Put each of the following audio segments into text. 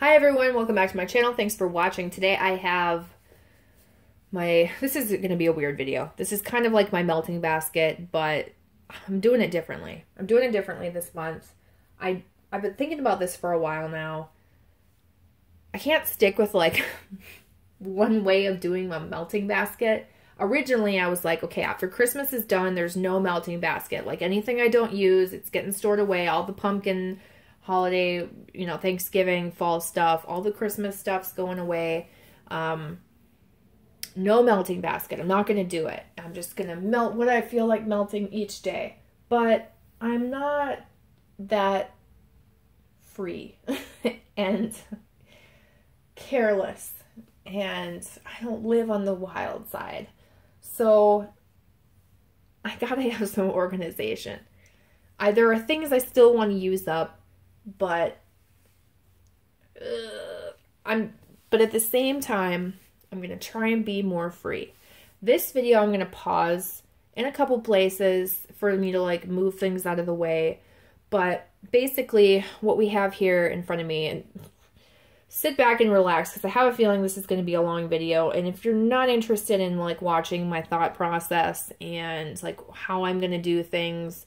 Hi everyone, welcome back to my channel. Thanks for watching. Today I have this is going to be a weird video. This is kind of like my melting basket, but I'm doing it differently. I'm doing it differently this month. I've been thinking about this for a while now. I can't stick with like one way of doing my melting basket. Originally I was like, okay, after Christmas is done, there's no melting basket. Like anything I don't use, it's getting stored away. All the pumpkin holiday, you know, Thanksgiving, fall stuff, all the Christmas stuff's going away. No melting basket. I'm not going to do it. I'm just going to melt what I feel like melting each day. But I'm not that free and careless, and I don't live on the wild side. So I gotta have some organization. There are things I still want to use up, but at the same time, I'm going to try and be more free. This video, I'm going to pause in a couple places for me to like move things out of the way. But basically what we have here in front of me, and sit back and relax because I have a feeling this is going to be a long video. And if you're not interested in like watching my thought process and like how I'm going to do things,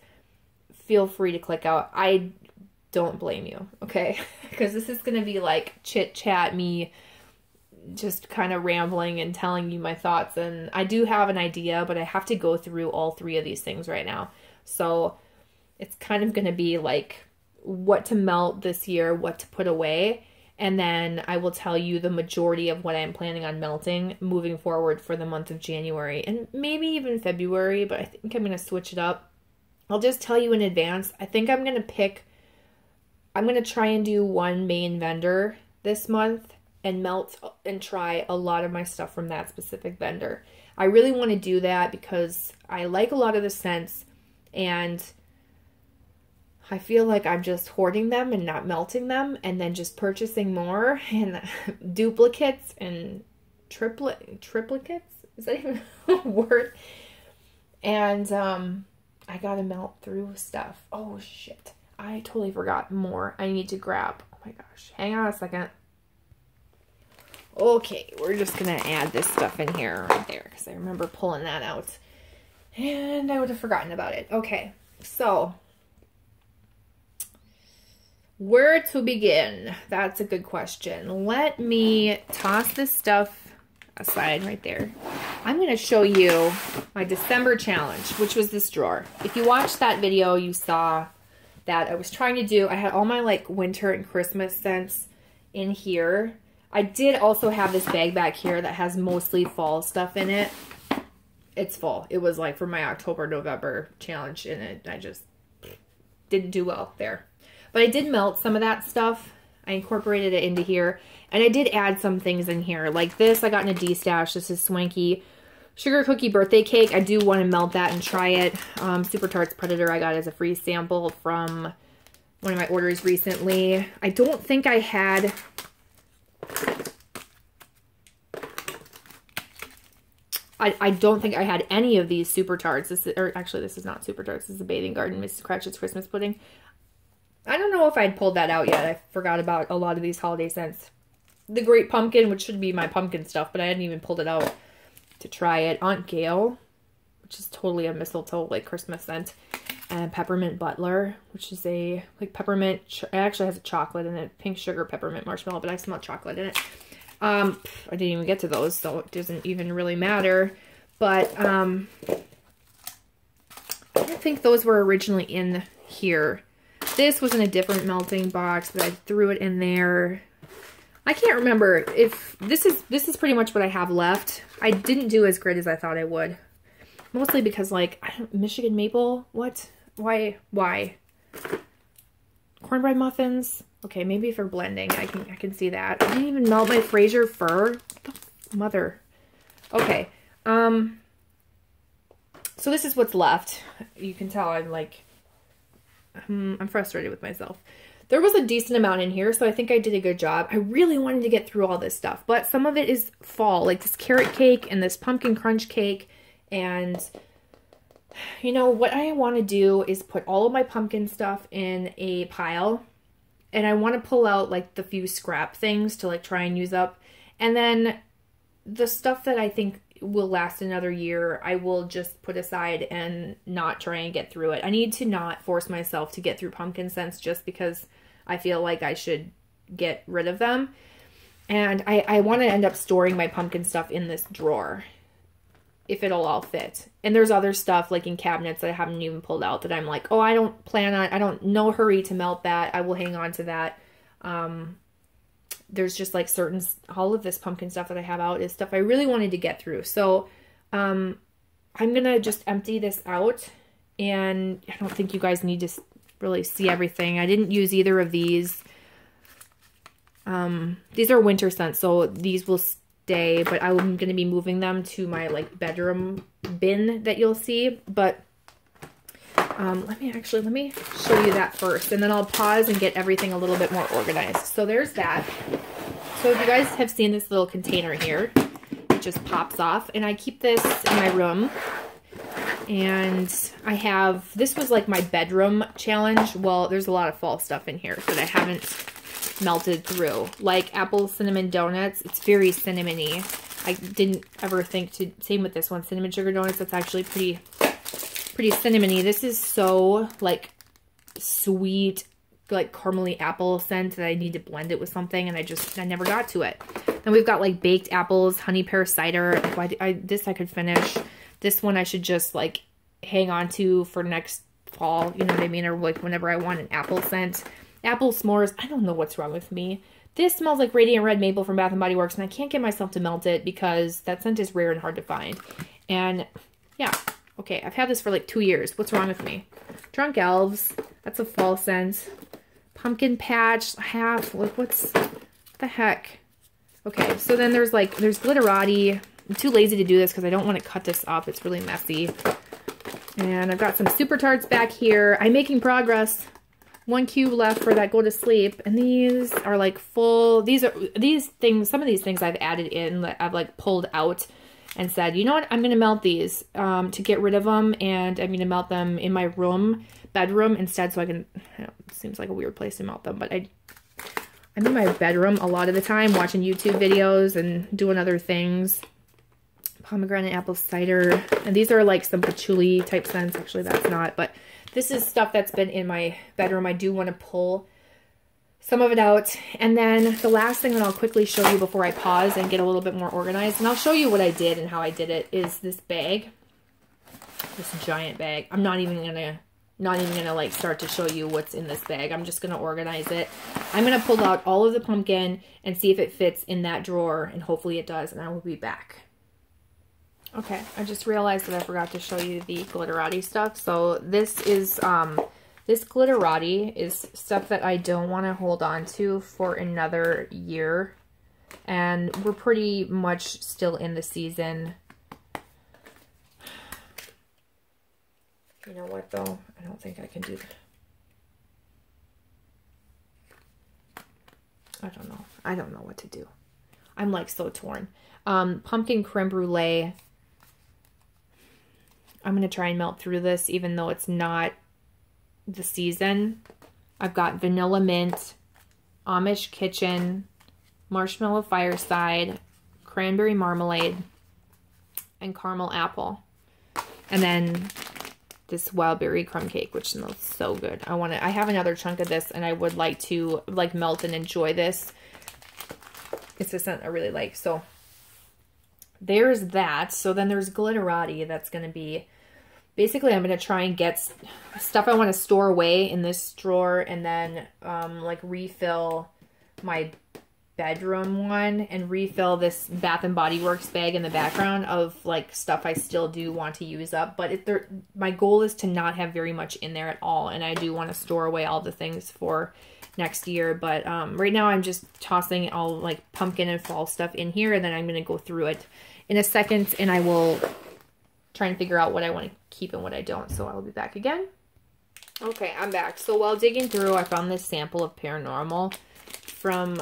feel free to click out. I don't blame you, okay? Because this is going to be like chit chat, me just kind of rambling and telling you my thoughts. And I do have an idea, but I have to go through all three of these things right now. So it's kind of going to be like what to melt this year, what to put away. And then I will tell you the majority of what I'm planning on melting moving forward for the month of January and maybe even February, but I think I'm going to switch it up. I'll just tell you in advance. I think I'm going to try and do one main vendor this month and melt and try a lot of my stuff from that specific vendor. I really want to do that because I like a lot of the scents and I feel like I'm just hoarding them and not melting them and then just purchasing more and duplicates and triplicates? Is that even a word? And I gotta melt through stuff. Oh shit. I totally forgot more I need to grab. Oh my gosh. Hang on a second. Okay, we're just gonna add this stuff in here right there because I remember pulling that out. And I would have forgotten about it. Okay, so where to begin? That's a good question. Let me toss this stuff aside right there. I'm going to show you my December challenge, which was this drawer. If you watched that video, you saw that I was trying to do, I had all my like winter and Christmas scents in here. I did also have this bag back here that has mostly fall stuff in it. It's fall. It was like for my October, November challenge, and I just didn't do well there. But I did melt some of that stuff. I incorporated it into here. And I did add some things in here. Like this, I got in a DESTASH. This is Swanky Sugar Cookie Birthday Cake. I do want to melt that and try it. Super Tarts Predator I got as a free sample from one of my orders recently. I don't think I had... I don't think I had any of these Super Tarts. This is not Super Tarts. This is a Bathing Garden Mrs. Cratchit's Christmas Pudding. I don't know if I'd pulled that out yet. I forgot about a lot of these holiday scents. The Great Pumpkin, which should be my pumpkin stuff, but I hadn't even pulled it out to try it. Aunt Gail, which is totally a mistletoe, like Christmas scent. And Peppermint Butler, which is a, like peppermint, it actually has a chocolate in it. Pink sugar peppermint marshmallow, but I smell chocolate in it. I didn't even get to those, so it doesn't even really matter. But, I don't think those were originally in here. This was in a different melting box, but I threw it in there. I can't remember if this is pretty much what I have left. I didn't do as great as I thought I would. Mostly because like Michigan maple, what? Why? Cornbread muffins? Okay, maybe for blending. I can see that. I didn't even melt my Fraser fir. Mother. Okay. So this is what's left. You can tell I'm like I'm frustrated with myself. There was a decent amount in here, so I think I did a good job. I really wanted to get through all this stuff, but some of it is fall, like this carrot cake and this pumpkin crunch cake. And you know, what I want to do is put all of my pumpkin stuff in a pile And I want to pull out like the few scrap things to like try and use up. And then the stuff that I think will last another year, I will just put aside and not try and get through it. I need to not force myself to get through pumpkin scents just because I feel like I should get rid of them. And I want to end up storing my pumpkin stuff in this drawer, if it'll all fit. And there's other stuff like in cabinets that I haven't even pulled out that I'm like, oh, I don't, no hurry to melt that. I will hang on to that. There's just like all of this pumpkin stuff that I have out is stuff I really wanted to get through. So, I'm going to just empty this out, and I don't think you guys need to really see everything. I didn't use either of these. These are winter scents, so these will stay, but I'm going to be moving them to my like bedroom bin that you'll see. But let me show you that first, and then I'll pause and get everything a little bit more organized. So there's that. So if you guys have seen this little container here, it just pops off, and I keep this in my room. And this was like my bedroom challenge. Well, there's a lot of fall stuff in here that I haven't melted through, like apple cinnamon donuts. It's very cinnamony. I didn't ever think to, same with this one, cinnamon sugar donuts. That's actually pretty cinnamony. This is so like sweet, like caramely apple scent that I need to blend it with something, and I never got to it. Then we've got like baked apples, honey pear cider. This I could finish. This one I should just like hang on to for next fall, you know what I mean? Or like whenever I want an apple scent. Apple s'mores, I don't know what's wrong with me. This smells like Radiant Red Maple from Bath & Body Works, and I can't get myself to melt it because that scent is rare and hard to find. And yeah, okay, I've had this for like 2 years. What's wrong with me? Drunk Elves, that's a fall scent. Pumpkin Patch, like what the heck? Okay, so then there's Glitterati. I'm too lazy to do this because I don't want to cut this up. It's really messy. And I've got some Super Tarts back here. I'm making progress. 1 cube left for that go to sleep. And these are like full. Some of these things I've added in that I've like pulled out and said, you know what, I'm going to melt these to get rid of them. And I'm going to melt them in my bedroom instead, so I can, it seems like a weird place to melt them, but I'm in my bedroom a lot of the time watching YouTube videos and doing other things. Pomegranate apple cider. And these are like some patchouli type scents. Actually, that's not, but this is stuff that's been in my bedroom. I do want to pull some of it out. And then the last thing that I'll quickly show you before I pause and get a little bit more organized, and I'll show you what I did and how I did it, is this bag. This giant bag. I'm not even gonna like start to show you what's in this bag. I'm just gonna organize it. I'm gonna pull out all of the pumpkin and see if it fits in that drawer, and hopefully it does, and I will be back. Okay, I just realized that I forgot to show you the Glitterati stuff. So this is, this Glitterati is stuff that I don't want to hold on to for another year. And we're pretty much still in the season. You know what though? I don't think I can do that. I don't know what to do. I'm like so torn. Pumpkin creme brulee. I'm going to try and melt through this even though it's not the season. I've got vanilla mint, Amish kitchen, marshmallow fireside, cranberry marmalade, and caramel apple. And then this wild berry crumb cake, which smells so good. I have another chunk of this, and I would like to like melt and enjoy this. It's a scent I really like. So there's that. So then there's Glitterati. That's going to be, basically I'm going to try and get stuff I want to store away in this drawer, and then like refill my bedroom one and refill this Bath and Body Works bag in the background of like stuff I still do want to use up. But my goal is to not have very much in there at all, and I do want to store away all the things for next year. But right now I'm just tossing all like pumpkin and fall stuff in here, and then I'm going to go through it in a second, and I will try and figure out what I want to keep and what I don't. So I'll be back again. Okay, I'm back. So while digging through, I found this sample of Paranormal from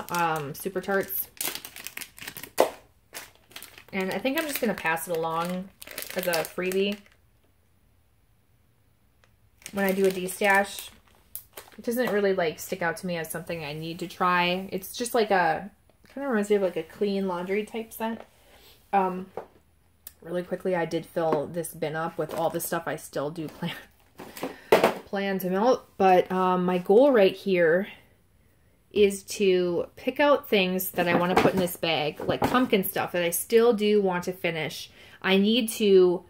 Super Tarts. And I think I'm just going to pass it along as a freebie when I do a DESTASH. It doesn't really like stick out to me as something I need to try. It's just like a, kind of reminds me of like a clean laundry type scent. Really quickly, I did fill this bin up with all the stuff I still do plan to melt. But my goal right here is to pick out things that I want to put in this bag, like pumpkin stuff that I still do want to finish. I need to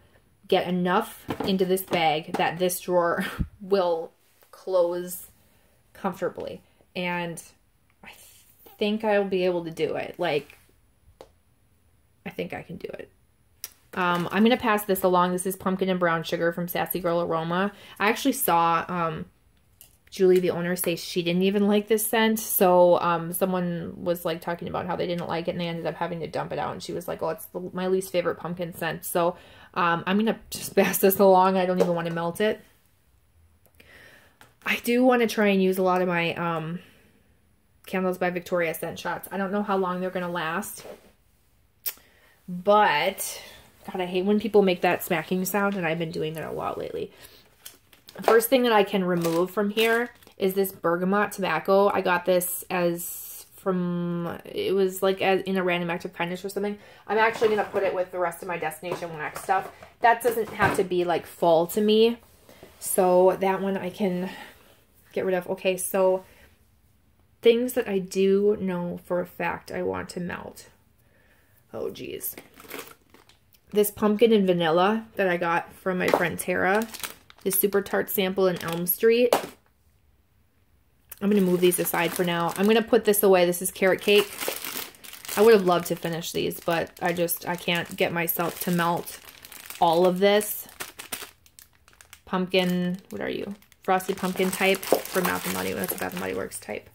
get enough into this bag that this drawer will close comfortably. And I think I'll be able to do it. Like, I think I can do it. I'm going to pass this along. This is Pumpkin and Brown Sugar from Sassy Girl Aroma. I actually saw Julie, the owner, say she didn't even like this scent. So someone was like talking about how they didn't like it, and they ended up having to dump it out. And she was like, oh, it's my least favorite pumpkin scent. So I'm going to just pass this along. I don't even want to melt it. I do want to try and use a lot of my Candles by Victoria scent shots. I don't know how long they're going to last. But, God, I hate when people make that smacking sound, and I've been doing that a lot lately. The first thing that I can remove from here is this bergamot tobacco. I got this from, it was like in a random act of kindness or something. I'm actually going to put it with the rest of my Destination Wax stuff. That doesn't have to be like fall to me. So that one I can get rid of. Okay, so things that I do know for a fact I want to melt. Oh, geez. This pumpkin and vanilla that I got from my friend Tara. This super tart sample in Elm Street. I'm going to move these aside for now. I'm going to put this away. This is carrot cake. I would have loved to finish these, but I can't get myself to melt all of this. Pumpkin, what are you? Frosted pumpkin type for Bath & Body Works. That's a Bath & Body Works type.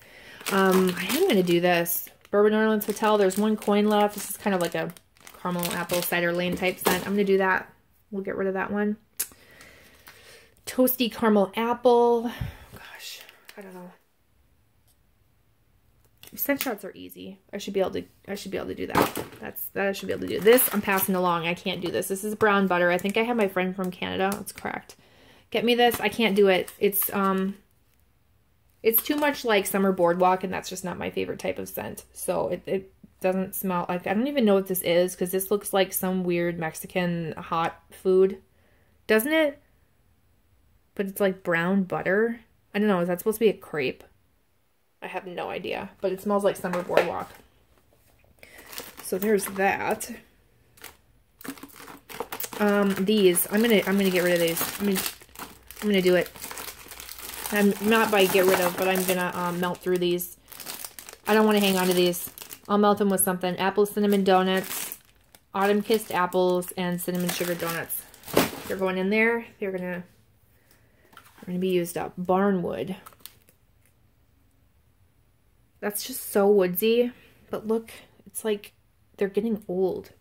I am going to do this. Bourbon Orleans Hotel. There's one coin left. This is kind of like a caramel apple cider lane type scent. I'm going to do that. We'll get rid of that one. Toasty caramel apple. Gosh, I don't know. Scent shots are easy. I should be able to do that. I should be able to do. This I'm passing along. I can't do this. This is brown butter. I think I have my friend from Canada. That's correct. Get me this. I can't do it. It's too much like Summer Boardwalk, and that's just not my favorite type of scent. So it doesn't smell like, I don't even know what this is, because this looks like some weird Mexican hot food. Doesn't it? But it's like brown butter. I don't know. Is that supposed to be a crepe? I have no idea. But it smells like Summer Boardwalk. So there's that. These. I'm gonna get rid of these. I'm gonna do it. I'm not by get rid of, but I'm gonna melt through these. I don't want to hang on to these. I'll melt them with something. Apple cinnamon donuts, autumn kissed apples, and cinnamon sugar donuts. They're going in there. They're gonna be used up. Barnwood. That's just so woodsy. But look, it's like they're getting old.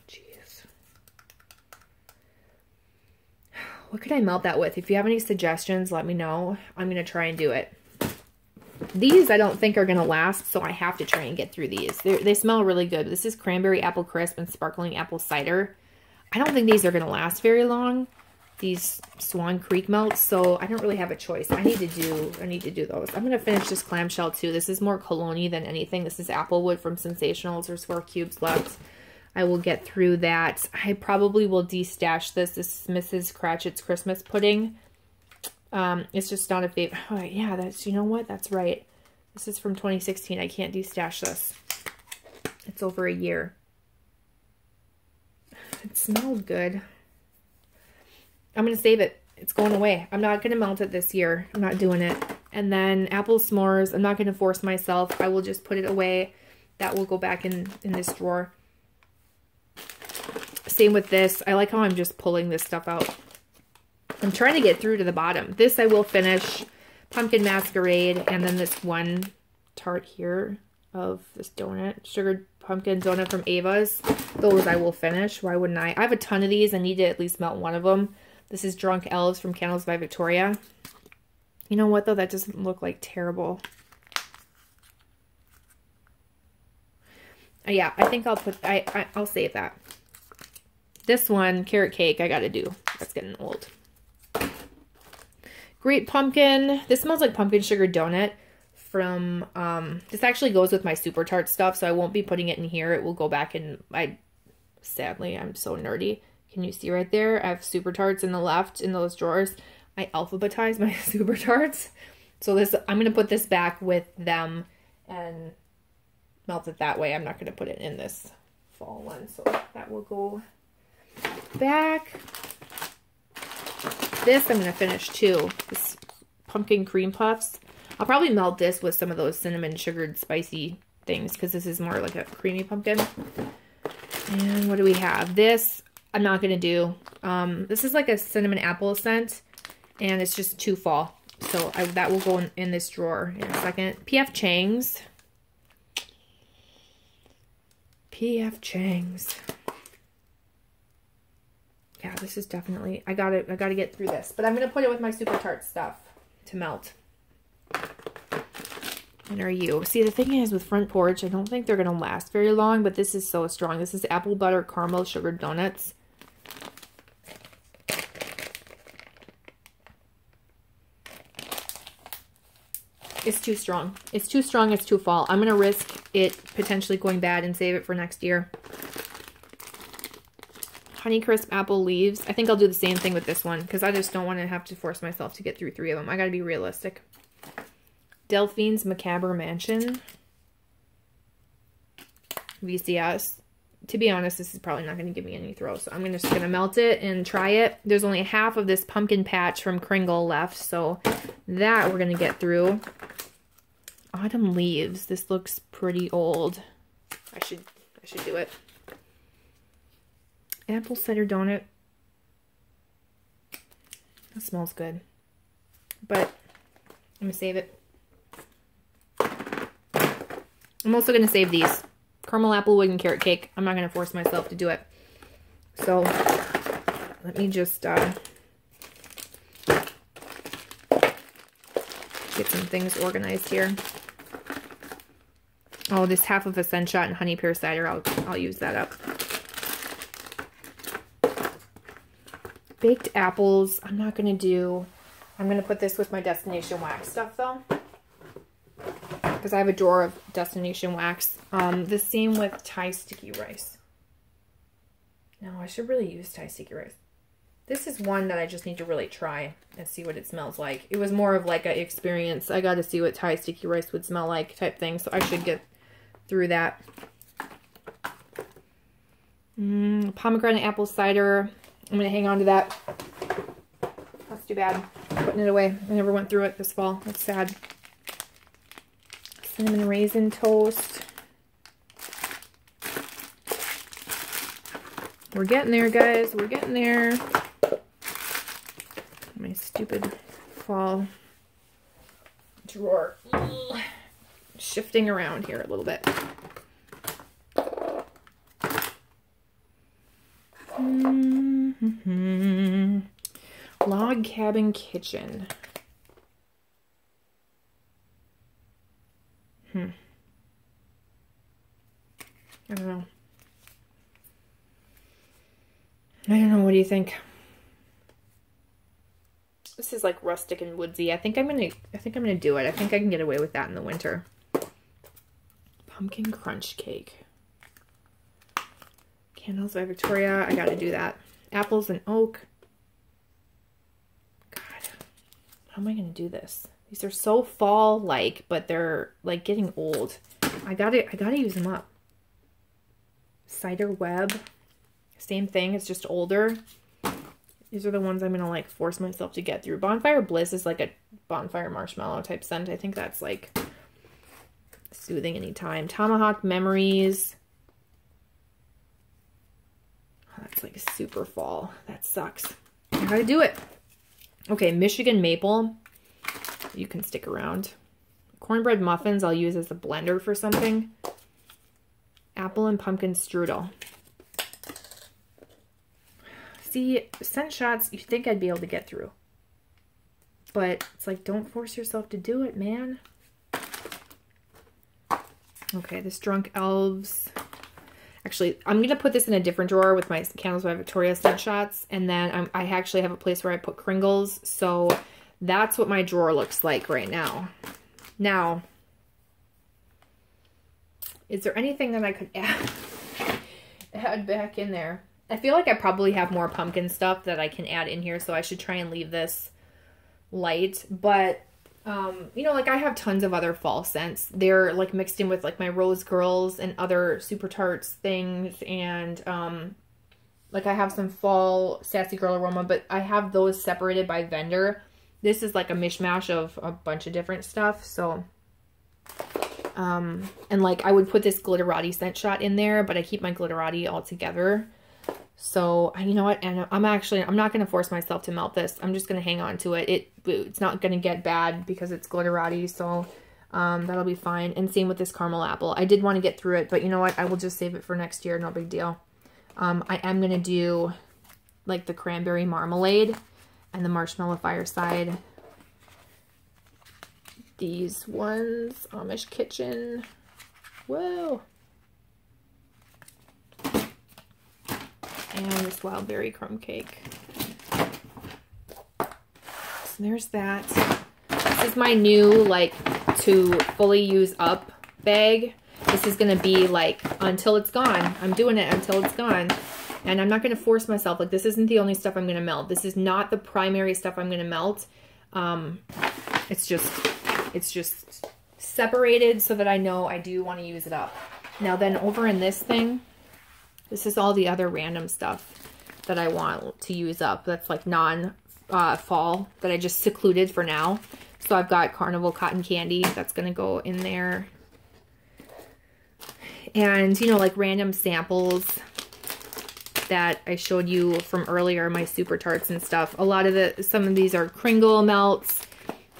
Jeez. What could I melt that with? If you have any suggestions, let me know. I'm going to try and do it. These I don't think are going to last, so I have to try and get through these. They smell really good. This is cranberry apple crisp and sparkling apple cider. I don't think these are going to last very long. These Swan Creek melts, so I don't really have a choice. I need to do those. I'm gonna finish this clamshell too. This is more cologne-y than anything. This is Applewood from Sensationals. There's 4 cubes left. I will get through that. I probably will de-stash this. This is Mrs. Cratchit's Christmas pudding. It's just not a favorite. Oh yeah, that's, you know what? That's right. This is from 2016. I can't de-stash this. It's over a year. It smelled good. I'm going to save it. It's going away. I'm not going to melt it this year. I'm not doing it. And then apple s'mores. I'm not going to force myself. I will just put it away. That will go back in this drawer. Same with this. I like how I'm just pulling this stuff out. I'm trying to get through to the bottom. This I will finish. Pumpkin Masquerade. And then this one tart here of this donut. Sugared pumpkin donut from Ava's. Those I will finish. Why wouldn't I? I have a ton of these. I need to at least melt one of them. This is Drunk Elves from Candles by Victoria. You know what, though? That doesn't look like terrible. Yeah, I think I'll put... I'll save that. This one, Carrot Cake, I gotta do. That's getting old. Great Pumpkin. This smells like pumpkin sugar donut from, this actually goes with my Super Tart stuff, so I won't be putting it in here. It will go back in, sadly, I'm so nerdy. Can you see right there? I have Super Tarts in the left in those drawers. I alphabetize my Super Tarts. So this, I'm going to put this back with them and melt it that way. I'm not going to put it in this fall one. So that will go back. This I'm going to finish too. This pumpkin cream puffs. I'll probably melt this with some of those cinnamon sugared spicy things because this is more like a creamy pumpkin. And what do we have? This I'm not going to do. This is like a cinnamon apple scent and it's just too fall. So that will go in this drawer in a second. P.F. Chang's. P.F. Chang's. Yeah, this is definitely, I gotta get through this. But I'm gonna put it with my Super Tart stuff to melt. And are you? See, the thing is with Front Porch, I don't think they're gonna last very long, but this is so strong. This is apple butter caramel sugar donuts. It's too strong. It's too strong. It's too fall. I'm going to risk it potentially going bad and save it for next year. Honeycrisp apple leaves. I think I'll do the same thing with this one because I just don't want to have to force myself to get through 3 of them. I got to be realistic. Delphine's Macabre Mansion. VCS. To be honest, this is probably not going to give me any throw, so I'm just going to melt it and try it. There's only half of this pumpkin patch from Kringle left, so that we're going to get through. Autumn Leaves. This looks pretty old. I should do it. Apple cider donut. That smells good. But I'm going to save it. I'm also going to save these. Caramel apple wood and carrot cake. I'm not going to force myself to do it. So let me just get some things organized here. Oh, this half of a Scent Shot and honey pear cider. I'll use that up. Baked apples. I'm not going to do. I'm going to put this with my Destination Wax stuff though, because I have a drawer of Destination Wax. The same with Thai sticky rice. No, I should really use Thai sticky rice. This is one that I just need to really try and see what it smells like. It was more of like an experience. I got to see what Thai sticky rice would smell like type thing. So I should get through that. Pomegranate apple cider. I'm going to hang on to that. That's too bad. Putting it away. I never went through it this fall. That's sad. Cinnamon raisin toast. We're getting there, guys. We're getting there. My stupid fall drawer. Shifting around here a little bit. Log Cabin Kitchen. I don't know. What do you think? This is like rustic and woodsy. I think I'm gonna do it. I think I can get away with that in the winter. Pumpkin crunch cake. Candles by Victoria. I gotta do that. Apples and oak. God, how am I gonna do this? These are so fall-like, but they're like getting old. I gotta use them up. Cider Web. Same thing, it's just older. These are the ones I'm gonna like force myself to get through. Bonfire Bliss is like a bonfire marshmallow type scent. I think that's like soothing anytime. Tomahawk Memories. Oh, that's like super fall. That sucks. I gotta do it. Okay, Michigan Maple. You can stick around. Cornbread Muffins I'll use as a blender for something. Apple and pumpkin strudel. See, Scent Shots, you think I'd be able to get through. But it's like, don't force yourself to do it, man. Okay, this Drunk Elves. Actually, I'm going to put this in a different drawer with my Candles by Victoria Scent Shots. And then I actually have a place where I put Kringles. So that's what my drawer looks like right now. Now, is there anything that I could add back in there? I feel like I probably have more pumpkin stuff that I can add in here, so I should try and leave this light. But, you know, like I have tons of other fall scents. They're like mixed in with like my Rose Girls and other Super Tarts things. And, like I have some fall Sassy Girl Aroma, but I have those separated by vendor. This is like a mishmash of a bunch of different stuff. So, and like I would put this Glitterati scent shot in there, but I keep my Glitterati all together. So, you know what, and I'm not going to force myself to melt this. I'm just going to hang on to it. It's not going to get bad because it's Glitterati, so that'll be fine. And same with this caramel apple. I did want to get through it, but you know what, I will just save it for next year. No big deal. I am going to do like the cranberry marmalade and the marshmallow fireside. These ones, Amish Kitchen. Whoa. And this wild berry crumb cake. So there's that. This is my new, like, to fully use up bag. This is going to be, like, until it's gone. I'm doing it until it's gone. And I'm not going to force myself. Like, this isn't the only stuff I'm going to melt. This is not the primary stuff I'm going to melt. It's just separated so that I know I do want to use it up. Now then over in this thing, this is all the other random stuff that I want to use up. That's like non-fall that I just secluded for now. So I've got Carnival Cotton Candy. That's going to go in there. And, you know, like random samples that I showed you from earlier, my Super Tarts and stuff. Some of these are Kringle melts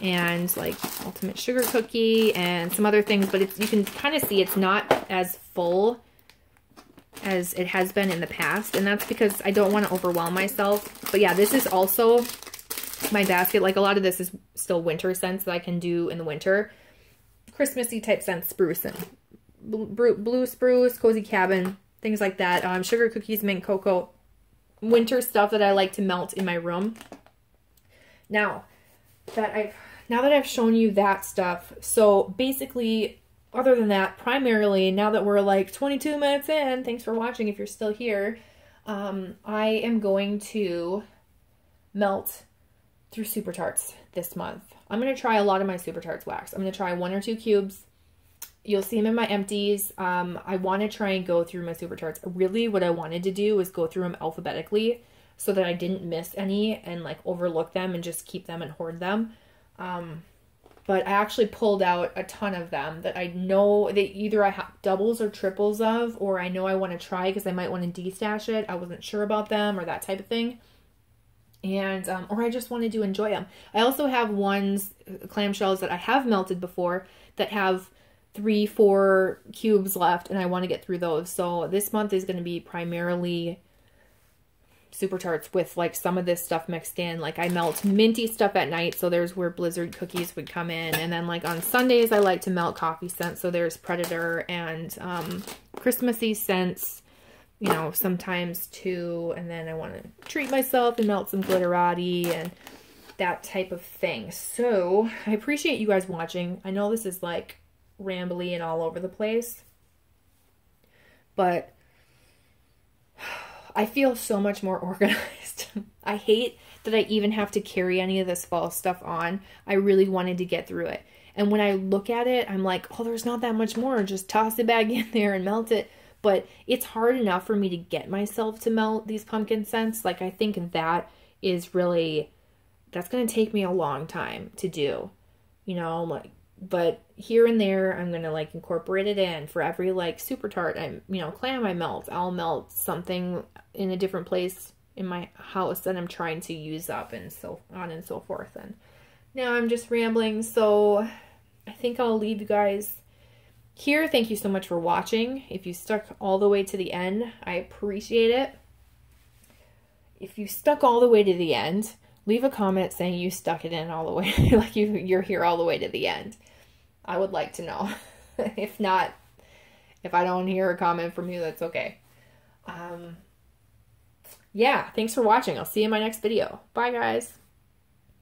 and like Ultimate Sugar Cookie and some other things. But you can kind of see it's not as full as it has been in the past, and that's because I don't want to overwhelm myself. But yeah, this is also my basket. Like a lot of this is still winter scents that I can do in the winter. Christmassy type scents, spruce and blue spruce, cozy cabin, things like that. Sugar cookies, mint cocoa, winter stuff that I like to melt in my room. Now that I've shown you that stuff, so basically, other than that, primarily, now that we're like 22 minutes in, thanks for watching if you're still here, I am going to melt through Super Tarts this month. I'm going to try a lot of my Super Tarts wax. I'm going to try 1 or 2 cubes. You'll see them in my empties. I want to try and go through my Super Tarts. Really, what I wanted to do was go through them alphabetically so that I didn't miss any and like overlook them and just keep them and hoard them. But I actually pulled out a ton of them that I know that either I have doubles or triples of, or I know I want to try because I might want to destash it. I wasn't sure about them or that type of thing. And, or I just wanted to enjoy them. I also have clamshells that I have melted before that have 3-4 cubes left, and I want to get through those. So this month is going to be primarily Super Tarts with like some of this stuff mixed in. Like I melt minty stuff at night, so there's where Blizzard cookies would come in. And then like on Sundays I like to melt coffee scents, so there's Predator and Christmassy scents, you know, sometimes too. And then I want to treat myself and melt some Glitterati and that type of thing. So I appreciate you guys watching. I know this is like rambly and all over the place, but I feel so much more organized. I hate that I even have to carry any of this fall stuff on. I really wanted to get through it. And when I look at it, I'm like, oh, there's not that much more. Just toss it back in there and melt it. But it's hard enough for me to get myself to melt these pumpkin scents. Like, I think that is really, that's going to take me a long time to do. You know, like, but here and there, I'm going to like incorporate it in. For every like Super Tart, clam I melt, I'll melt something in a different place in my house that I'm trying to use up, and so on and so forth. And now I'm just rambling, so I think I'll leave you guys here. Thank you so much for watching. If you stuck all the way to the end, I appreciate it. If you stuck all the way to the end, leave a comment saying you stuck it in all the way, like you're here all the way to the end. I would like to know. If not, if I don't hear a comment from you, that's okay. Yeah, thanks for watching. I'll see you in my next video. Bye, guys.